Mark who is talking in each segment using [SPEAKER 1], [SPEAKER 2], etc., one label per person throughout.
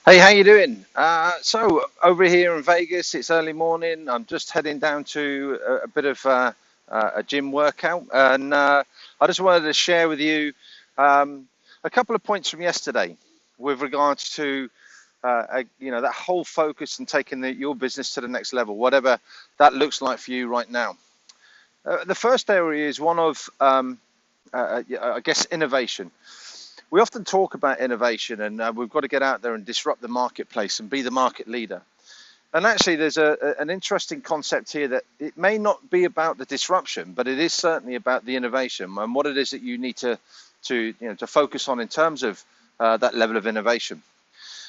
[SPEAKER 1] Hey, how you doing? So over here in Vegas, it's early morning. I'm just heading down to a bit of a gym workout, and I just wanted to share with you um, a couple of points from yesterday with regards to that whole focus and taking your business to the next level, whatever that looks like for you right now. The first area is one of I guess innovation. We often talk about innovation and we've got to get out there and disrupt the marketplace and be the market leader. And actually, there's an interesting concept here that it may not be about the disruption, but it is certainly about the innovation and what it is that you need to focus on in terms of that level of innovation.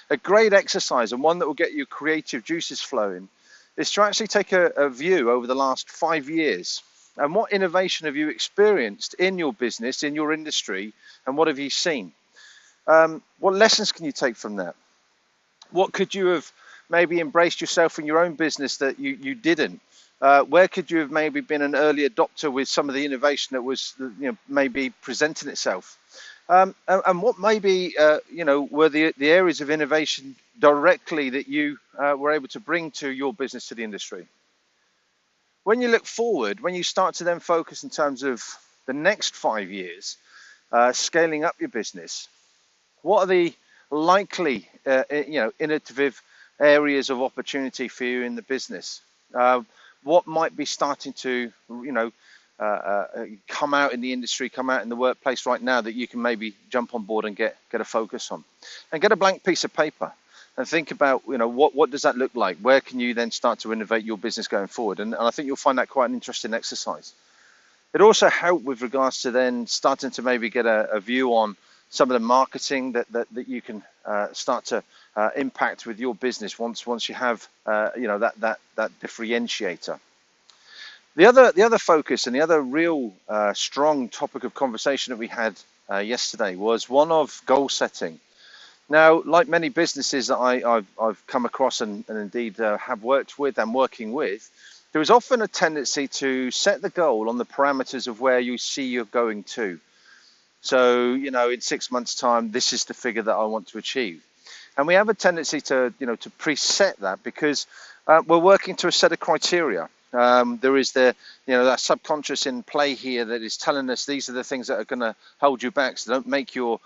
[SPEAKER 1] A great exercise and one that will get your creative juices flowing is to actually take a view over the last 5 years. And what innovation have you experienced in your business, in your industry, and what have you seen? What lessons can you take from that? What could you have maybe embraced yourself in your own business that you didn't? Where could you have maybe been an early adopter with some of the innovation that was maybe presenting itself? And what maybe were the areas of innovation directly that you were able to bring to your business, to the industry? When you look forward, when you start to then focus in terms of the next 5 years, scaling up your business, what are the likely, innovative areas of opportunity for you in the business? What might be starting to, come out in the industry, come out in the workplace right now that you can maybe jump on board and get a focus on, and get a blank piece of paper and think about, what does that look like? Where can you then start to innovate your business going forward? And I think you'll find that quite an interesting exercise. It also helped with regards to then starting to maybe get a view on some of the marketing that you can start to impact with your business once you have that differentiator. The other focus and the other real strong topic of conversation that we had yesterday was one of goal setting. Now, like many businesses that I've come across and indeed have worked with and working with, there is often a tendency to set the goal on the parameters of where you see you're going to. So, in 6 months' time, this is the figure that I want to achieve. And we have a tendency to preset that because we're working to a set of criteria. There is that subconscious in play here that is telling us these are the things that are going to hold you back. So don't make your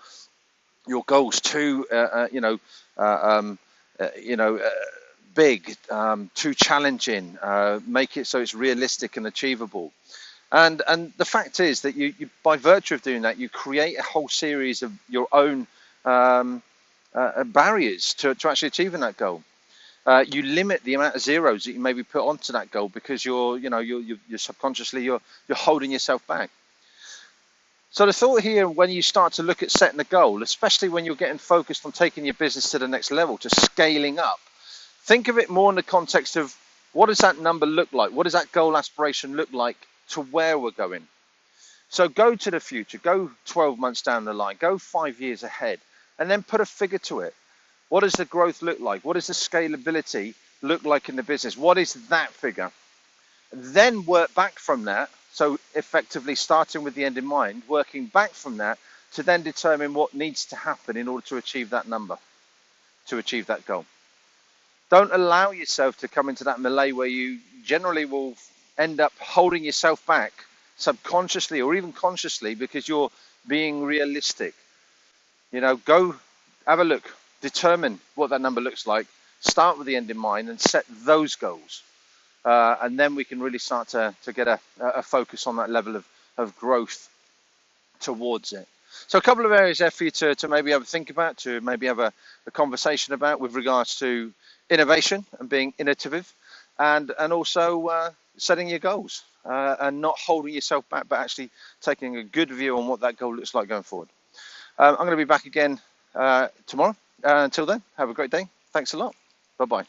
[SPEAKER 1] goals too, big, too challenging. Make it so it's realistic and achievable. And the fact is that you by virtue of doing that, you create a whole series of your own barriers to actually achieving that goal. You limit the amount of zeros that you maybe put onto that goal because you're subconsciously you're holding yourself back. So the thought here, when you start to look at setting a goal, especially when you're getting focused on taking your business to the next level, to scaling up, think of it more in the context of what does that number look like? What does that goal aspiration look like to where we're going? So go to the future, go 12 months down the line, go 5 years ahead, and then put a figure to it. What does the growth look like? What does the scalability look like in the business? What is that figure? Then work back from that. So effectively starting with the end in mind, working back from that to then determine what needs to happen in order to achieve that number, to achieve that goal. Don't allow yourself to come into that melee where you generally will end up holding yourself back subconsciously or even consciously because you're being realistic. Go have a look, determine what that number looks like, start with the end in mind and set those goals. And then we can really start to get a focus on that level of growth towards it. So a couple of areas there for you to maybe have a think about, to maybe have a conversation about with regards to innovation and being innovative, and also setting your goals and not holding yourself back, but actually taking a good view on what that goal looks like going forward. I'm going to be back again tomorrow. Until then, have a great day. Thanks a lot. Bye-bye.